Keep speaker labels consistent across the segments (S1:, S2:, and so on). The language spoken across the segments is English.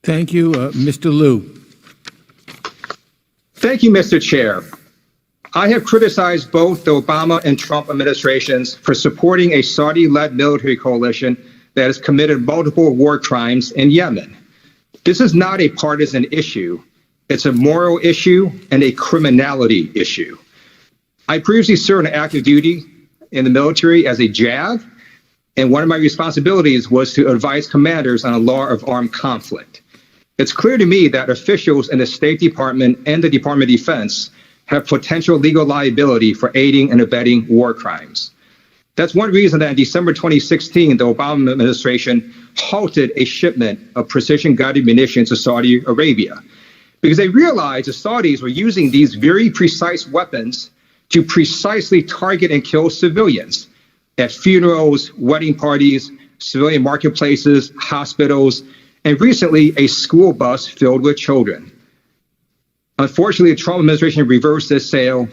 S1: Thank you. Mr. Lieu.
S2: Thank you, Mr. Chair. I have criticized both the Obama and Trump administrations for supporting a Saudi-led military coalition that has committed multiple war crimes in Yemen. This is not a partisan issue. It's a moral issue and a criminality issue. I previously served on active duty in the military as a JAV, and one of my responsibilities was to advise commanders on a law of armed conflict. It's clear to me that officials in the State Department and the Department of Defense have potential legal liability for aiding and abetting war crimes. That's one reason that in December 2016, the Obama administration halted a shipment of precision-guided munitions to Saudi Arabia because they realized the Saudis were using these very precise weapons to precisely target and kill civilians at funerals, wedding parties, civilian marketplaces, hospitals, and recently a school bus filled with children. Unfortunately, the Trump administration reversed this sale,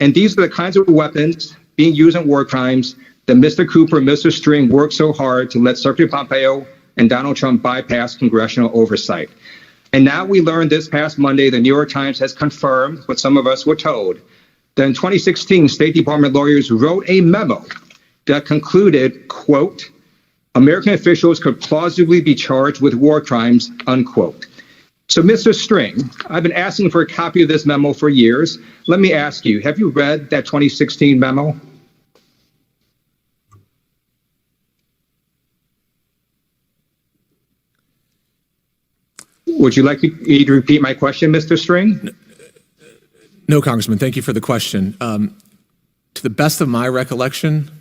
S2: and these are the kinds of weapons being used in war crimes that Mr. Cooper and Mr. String worked so hard to let Secretary Pompeo and Donald Trump bypass congressional oversight. And now we learned this past Monday, the New York Times has confirmed what some of us were told, that in 2016, State Department lawyers wrote a memo that concluded, quote, American officials could plausibly be charged with war crimes, unquote. So, Mr. String, I've been asking for a copy of this memo for years. Let me ask you, have you read that 2016 memo? Would you like me to repeat my question, Mr. String?
S3: No, Congressman. Thank you for the question. To the best of my recollection,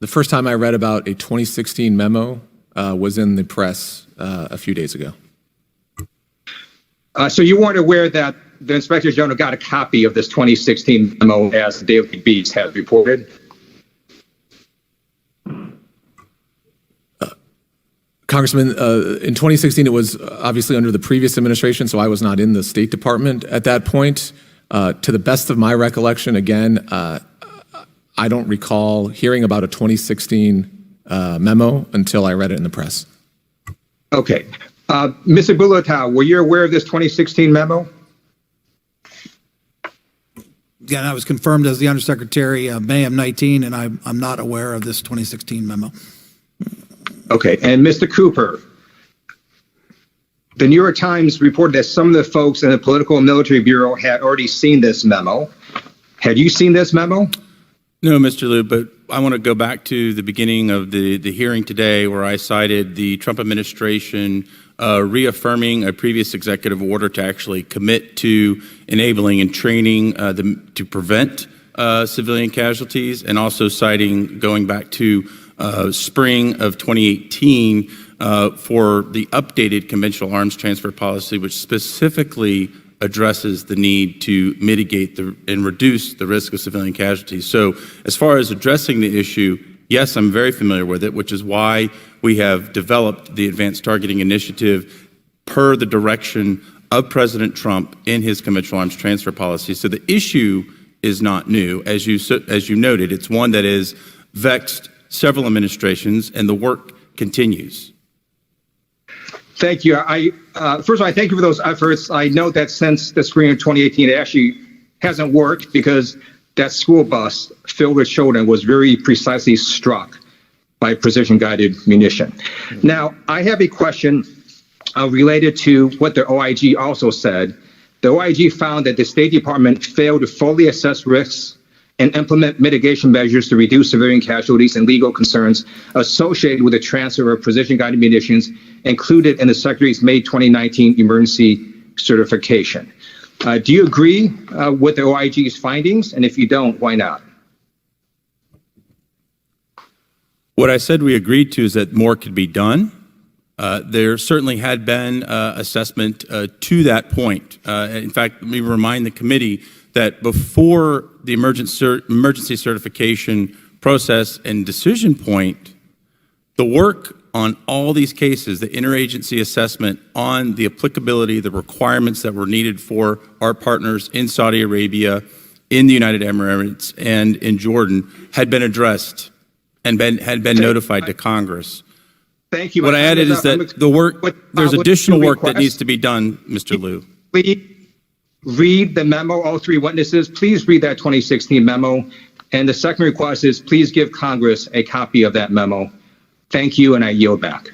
S3: the first time I read about a 2016 memo was in the press a few days ago.
S2: So you weren't aware that the Inspector General got a copy of this 2016 memo, as the Daily Beast has reported?
S3: Congressman, in 2016, it was obviously under the previous administration, so I was not in the State Department at that point. To the best of my recollection, again, I don't recall hearing about a 2016 memo until I read it in the press.
S2: Okay. Mr. Bulatow, were you aware of this 2016 memo?
S4: Again, I was confirmed as the Undersecretary May of 19, and I'm not aware of this 2016 memo.
S2: Okay. And Mr. Cooper, the New York Times reported that some of the folks in the Political and Military Bureau had already seen this memo. Had you seen this memo?
S5: No, Mr. Lieu, but I want to go back to the beginning of the hearing today where I cited the Trump administration reaffirming a previous executive order to actually commit to enabling and training to prevent civilian casualties, and also citing going back to spring of 2018 for the updated conventional arms transfer policy, which specifically addresses the need to mitigate and reduce the risk of civilian casualties. So as far as addressing the issue, yes, I'm very familiar with it, which is why we have developed the Advanced Targeting Initiative per the direction of President Trump in his conventional arms transfer policy. So the issue is not new. As you noted, it's one that has vexed several administrations, and the work continues.
S2: Thank you. First of all, I thank you for those efforts. I know that since the spring of 2018, it actually hasn't worked because that school bus filled with children was very precisely struck by precision-guided munition. Now, I have a question related to what the OIG also said. The OIG found that the State Department failed to fully assess risks and implement mitigation measures to reduce civilian casualties and legal concerns associated with the transfer of precision-guided munitions included in the Secretary's May 2019 emergency certification. Do you agree with the OIG's findings? And if you don't, why not?
S5: What I said we agreed to is that more could be done. There certainly had been assessment to that point. In fact, let me remind the committee that before the emergency certification process and decision point, the work on all these cases, the interagency assessment on the applicability, the requirements that were needed for our partners in Saudi Arabia, in the United Emirates, and in Jordan had been addressed and had been notified to Congress.
S2: Thank you.
S5: What I added is
S2: I'm-
S5: that the work, there's
S2: with
S5: additional
S2: two
S5: work that
S2: requests.
S5: needs to be done, Mr. Lieu.
S2: Please read the memo, all three witnesses. Please read that 2016 memo. And the second request is please give Congress a copy of that memo. Thank you, and I yield back.